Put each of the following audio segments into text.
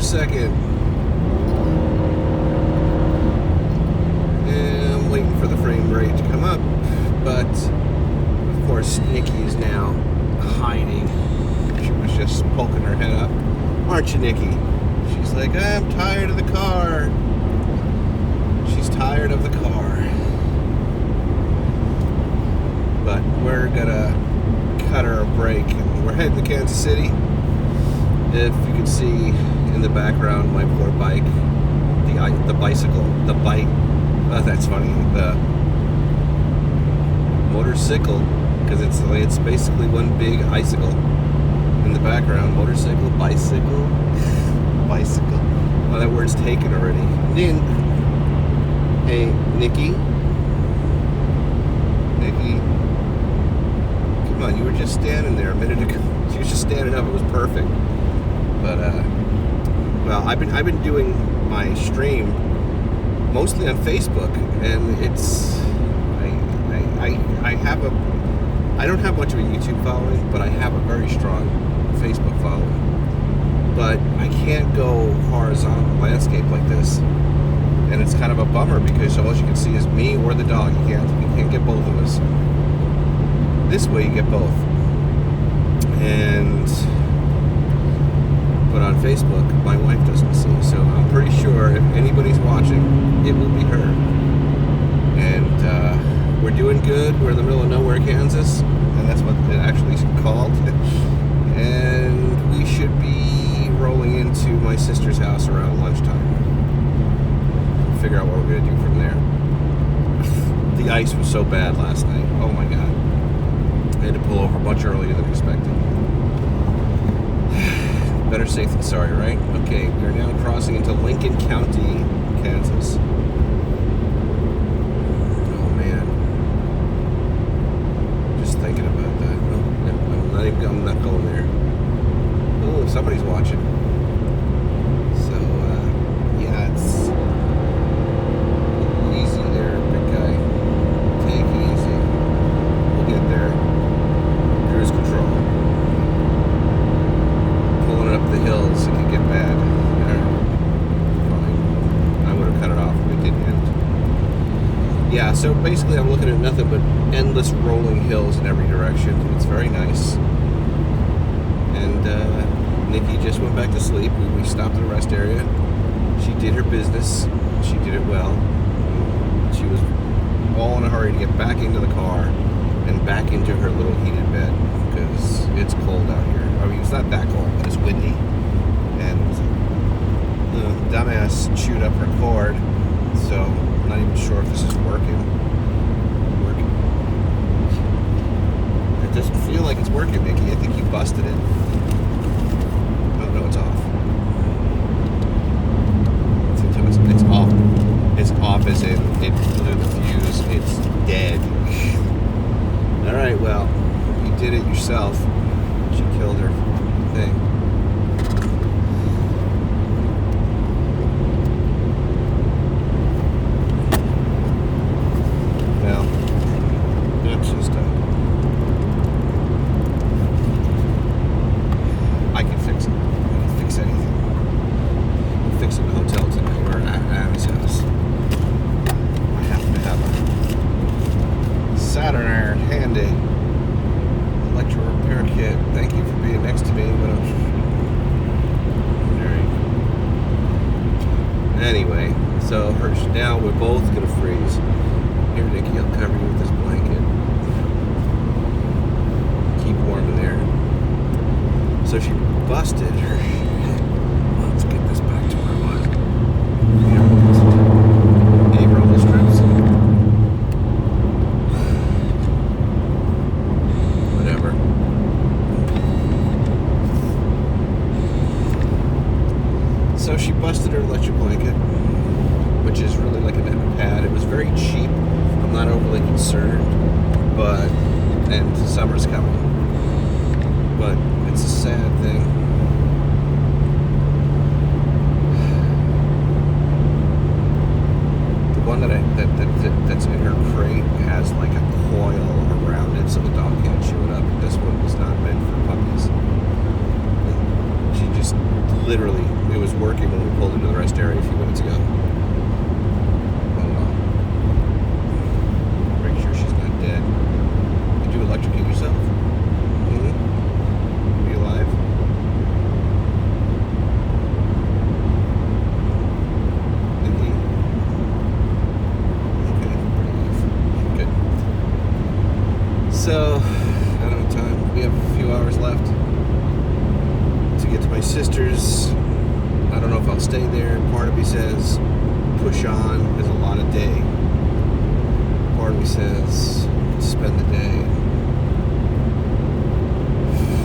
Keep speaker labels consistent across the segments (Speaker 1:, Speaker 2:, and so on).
Speaker 1: second. And I'm waiting for the frame rate to come up. But, of course, Nickie is now hiding. She was just poking her head up. Aren't you, Nickie? She's like, I'm tired of the car. She's tired of the car. But we're gonna cut her a break. We're heading to Kansas City. If you can see in the background my poor bike, the bicycle, the bike. Oh, that's funny. The motorcycle, because it's basically one big icicle in the background. Motorcycle, bicycle. Oh, that word's taken already. Then, hey, Nickie. Come on, you were just standing there a minute ago. She was just standing up. It was perfect. But well, I've been doing my stream mostly on Facebook, and it's I don't have much of a YouTube following, but I have a very strong Facebook following. But I can't go horizontal landscape like this, and it's kind of a bummer because all you can see is me or the dog. You can't get both of us. This way you get both. But on Facebook, my wife doesn't see, so I'm pretty sure if anybody's watching, it will be her. And we're doing good. We're in the middle of nowhere, Kansas, and that's what it actually is called. And we should be rolling into my sister's house around lunchtime. We'll figure out what we're gonna do from there. The ice was so bad last night. Oh my God. I had to pull over much earlier than expected. Better safe than sorry, right? Okay, we are now crossing into Lincoln County, Kansas. Oh man. Just thinking about that. I'm not going there. Oh, somebody's watching. So, yeah, it's easy there, big guy. Take it easy. We'll get there. Cruise control. Pulling it up the hills, it can get bad. Fine. I would have cut it off if it didn't end. Yeah, so basically I'm looking at nothing but endless rolling hills in every direction. It's very nice. And Nickie just went back to sleep. We stopped at a rest area. She did her business. She did it well. She was all in a hurry to get back into the car and back into her little heated bed because it's cold out here. I mean, it's not that cold, but it's windy. And the dumbass chewed up her cord, so I'm not even sure if this is working. It doesn't feel like it's working, Nickie. I think you busted it. Oh, no, it's off. It's off. It's off as in it blew the fuse. It's dead. Alright, well, you did it yourself. She killed her thing. Well, that's just I can fix it. I can fix anything. I'm fixing the hotel tonight. We're at Abby's house. I happen to have a Saturn iron handy. Electro repair kit. Thank you for being next to me, but I'm anyway, so now we're both gonna freeze. Here, Nickie, I'll cover you with this blanket. Keep warm in there. So she busted her. Let's get this back to where it was. Any roller strips? Whatever. So she busted her electric blanket, which is really like a net pad. It was very cheap. I'm not overly concerned, but and summer's coming. But it's a sad thing. The one that's in her crate has like a coil around it so the dog can't chew it up. This one was not meant for puppies. She just literally, it was working So, I don't have time. We have a few hours left to get to my sister's. I don't know if I'll stay there. Part of me says, push on. There's a lot of day. Part of me says, spend the day.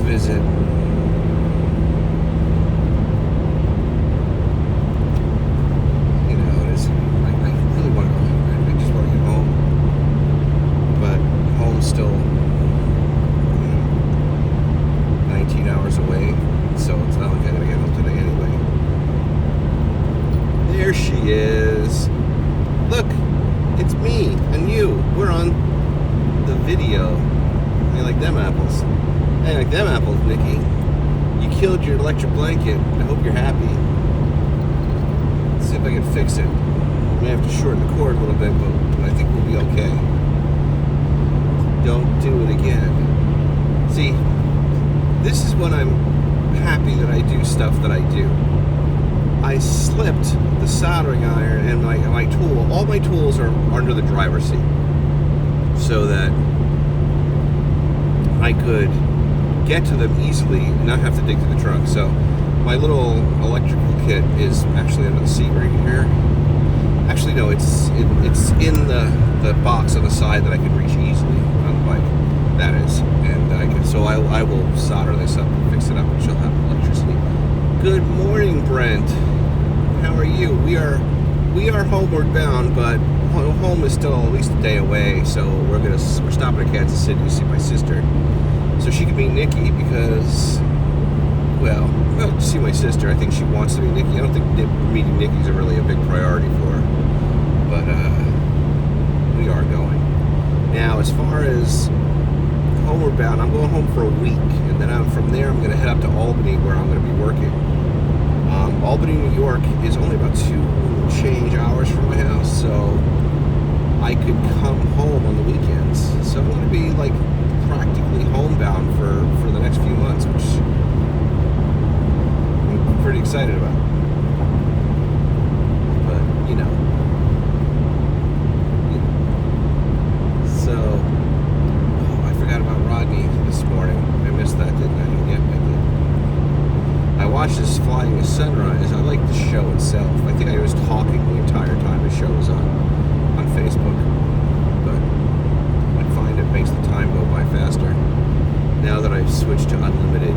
Speaker 1: Visit. You know, it is. I really want to go home. I just want to get home. But home's still 19 hours away. So it's not like I'm going to get home today anyway. There she is. Look, it's me and you. We're on the video. You like them apples? Hey, like them apples, Nickie. You killed your electric blanket. I hope you're happy. Let's see if I can fix it. I may have to shorten the cord a little bit, but I think we'll be okay. Don't do it again. See, this is when I'm happy that I do stuff that I do. I slipped the soldering iron and my tool. All my tools are under the driver's seat, so that I could get to them easily and not have to dig through the trunk. So my little electrical kit is actually under the seat right here. Actually, no, it's in the box on the side that I can reach easily on the bike. That is, and I will solder this up and fix it up, and she'll have electricity. Good morning, Brent. How are you? We are homeward bound, but home is still at least a day away. So we're stopping at Kansas City to see my sister, so she can meet Nickie because, well, to see my sister. I think she wants to meet Nickie. I don't think meeting Nickie's really a big priority for her, but we are going. Now, as far as homeward bound, I'm going home for a week, and then from there I'm going to head up to Albany, where I'm going to be working. Albany, New York is only about 2 change hours from my house, so I could come home on the weekends. So I'm going to be like practically homebound for the next few months, which I'm pretty excited about. But, you know. So, I forgot about Rodney this morning. I missed that, didn't I? Yep, I did. I watched this Flying a Sunrise. I like the show itself. I think I was talking the entire time the show was on Facebook. But I find it makes the time go by faster. Now that I've switched to unlimited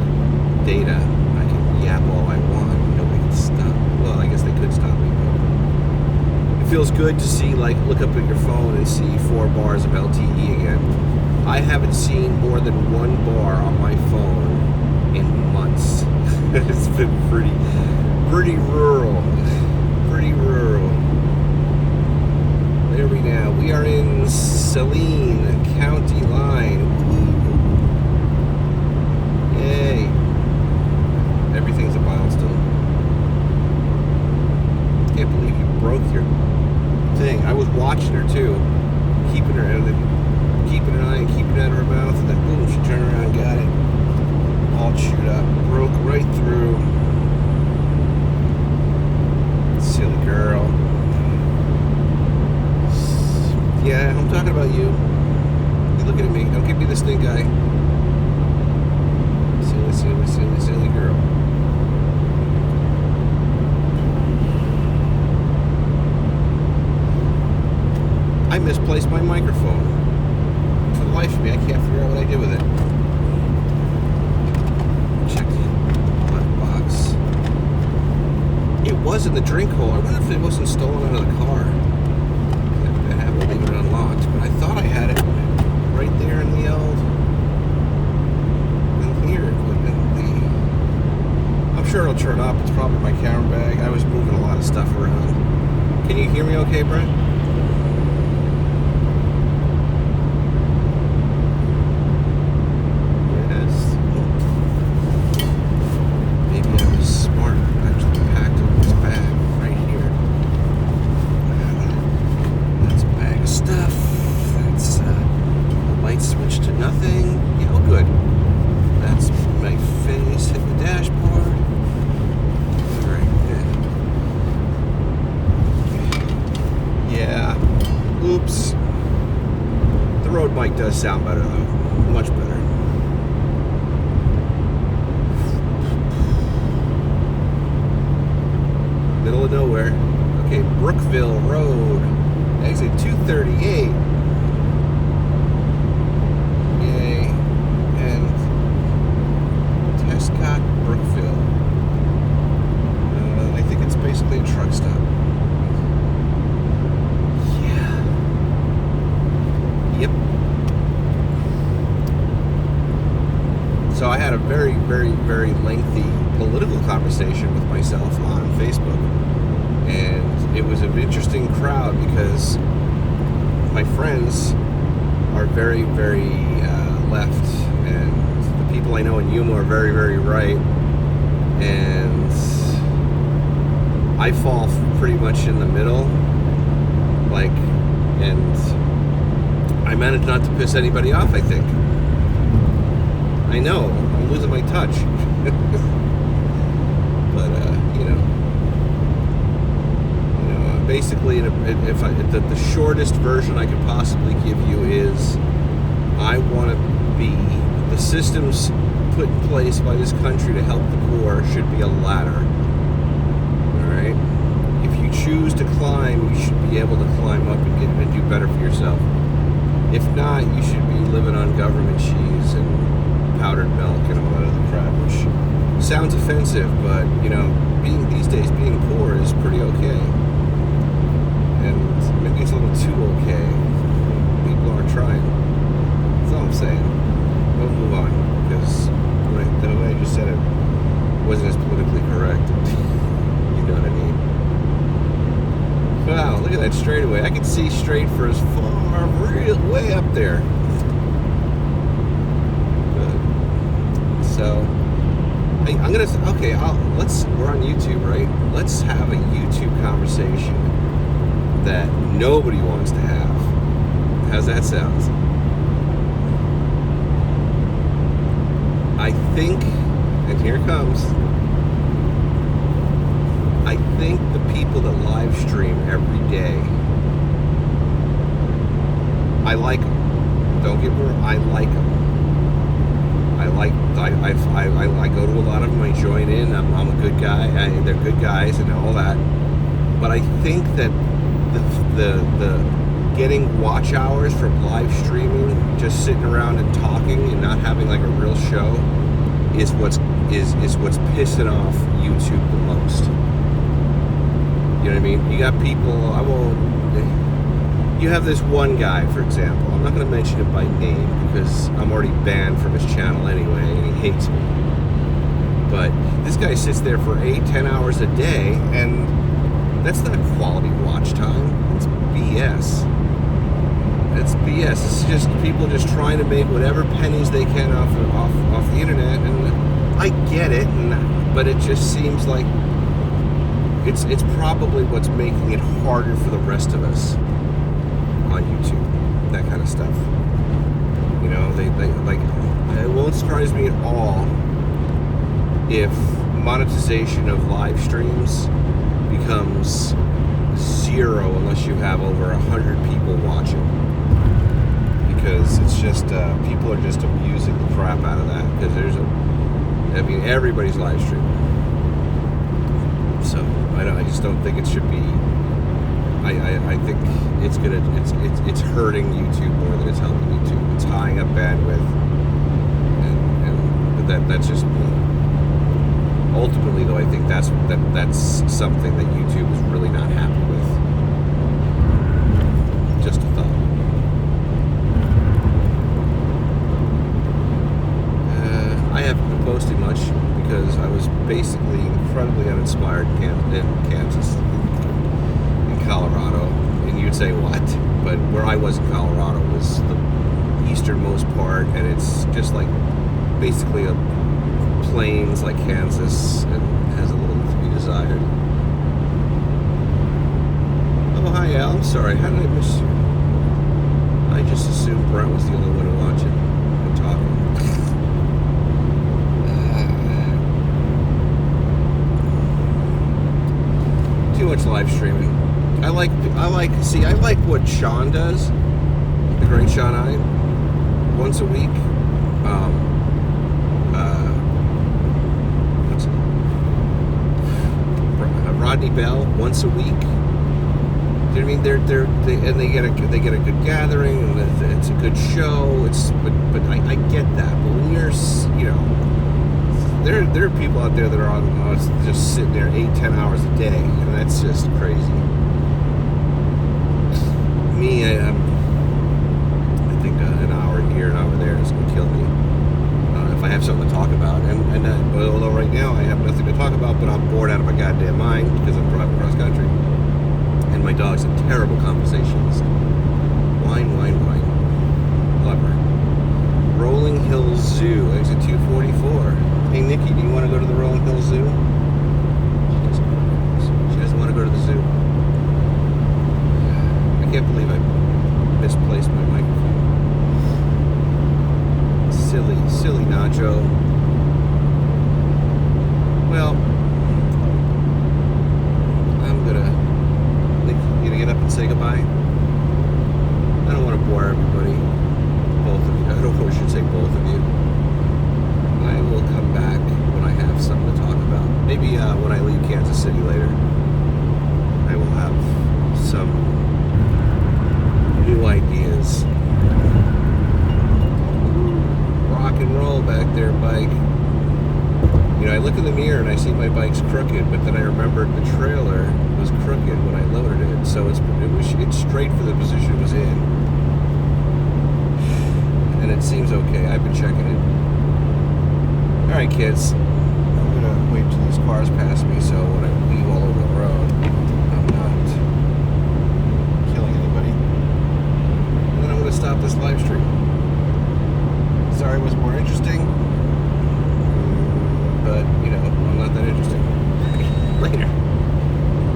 Speaker 1: data, I can yap all I want. Nobody can stop. Well, I guess they could stop me, but it feels good to see, like, look up at your phone and see 4 bars of LTE again. I haven't seen more than 1 bar on my phone in months. It's been pretty rural. Pretty rural. There we are in Saline County line. Yay. Everything's a milestone. Can't believe you broke your thing. I was watching her too, keeping her and then keeping an eye and keeping it out of her mouth, and then boom, she turned around and got it. All chewed up, broke right through. Silly girl. Yeah, I'm talking about you. You're looking at me. Don't give me the stink eye. Silly girl. I misplaced my microphone. For the life of me, I can't figure out what I did with it. Check the left box. It was in the drink hole. I wonder if it wasn't stolen out of the car. I have to leave it unlocked, but I thought I had it right there in the old. In here, I'm sure it'll turn up. It's probably my camera bag. I was moving a lot of stuff around. Can you hear me okay, Brent? mic does sound better though, much better. Middle of nowhere. Okay, Brookville Road, exit 238. Yay. And Tescott, Brookville. I think it's basically a truck stop. Yeah. Yep. So I had a very, very, very lengthy political conversation with myself on Facebook. And it was an interesting crowd because my friends are very, very left, and the people I know in Yuma are very, very right, and I fall pretty much in the middle, and I managed not to piss anybody off, I think. I know, I'm losing my touch. But, basically, the shortest version I could possibly give you is, I want to be, the systems put in place by this country to help the poor should be a ladder. Alright? If you choose to climb, you should be able to climb up and do better for yourself. If not, you should be living on government cheese and powdered milk and all that other crap, which sounds offensive, but, these days being poor is pretty okay. And maybe it's a little too okay. People aren't trying. That's all I'm saying. We'll move on, because the way I just said it wasn't as politically correct. You know what I mean? Wow, look at that straightaway. I can see straight for as far, way up there. Good. So, I'm gonna. Okay, we're on YouTube, right? Let's have a YouTube conversation that nobody wants to have. How's that sound? I think, and here it comes, I think the people that live stream every day, I like them. Don't get me wrong, I like them. I go to a lot of them, I join in, I'm a good guy, they're good guys and all that. But I think that the getting watch hours from live streaming, just sitting around and talking and not having like a real show, is what's pissing off YouTube the most. You know what I mean? You got people, you have this one guy, for example, I'm not going to mention him by name because I'm already banned from his channel anyway and he hates me. But this guy sits there for 8-10 hours a day, and that's not quality watch time. It's BS. It's BS. It's just people just trying to make whatever pennies they can off the internet, and I get it, but it just seems like it's probably what's making it harder for the rest of us on YouTube. That kind of stuff. They it won't surprise me at all if monetization of live streams becomes zero unless you have over 100 people watching, because it's just people are just abusing the crap out of that, because everybody's live streaming. So I just don't think it should be. I think it's hurting YouTube more than it's helping YouTube. It's tying up bandwidth, but that's just. Ultimately, though, I think that's something that YouTube is really not happy with. Just a thought. I haven't been posting much because I was basically incredibly uninspired in Kansas, in Colorado. And you'd say, what? But where I was in Colorado was the easternmost part, and it's just like basically a plains like Kansas, and has a little to be desired. Oh, hi Al, I'm sorry, how did I miss you? I just assumed Brent was the only one watching and talking. Too much live streaming. I like what Sean does, the great Sean I. once a week. What's it? Rodney Bell once a week. You know what I mean? They get a good gathering, and it's a good show. But I get that. But when you're, you know, there are people out there that are on just sitting there 8-10 hours a day, and that's just crazy. Me, I think an hour here, an hour there is going to kill me if I have something to talk about. And although right now I have nothing to talk about, but I'm bored out of my goddamn mind because I'm driving cross country. And my dog's a terrible conversationalist. Whine. Love her. Rolling Hills Zoo, exit 244. Hey, Nikki, do you want to go to the Rolling Hills Zoo? She doesn't want to go to the zoo. I can't believe I misplaced my microphone. Silly Nacho. Well, you gonna get up and say goodbye? I don't want to bore everybody. Both of you. I don't know if I should say both of you. I will come back when I have something to talk about. Maybe when I leave Kansas City later, I will have some new ideas. Rock and roll back there, bike. You know, I look in the mirror and I see my bike's crooked, but then I remembered the trailer was crooked when I loaded it, so it's straight for the position it was in, and it seems okay. I've been checking it. All right, kids, I'm gonna wait till these cars pass me, so when I leave all over the road, I'm not killing anybody. And then I'm gonna stop this live stream. Sorry it was more interesting.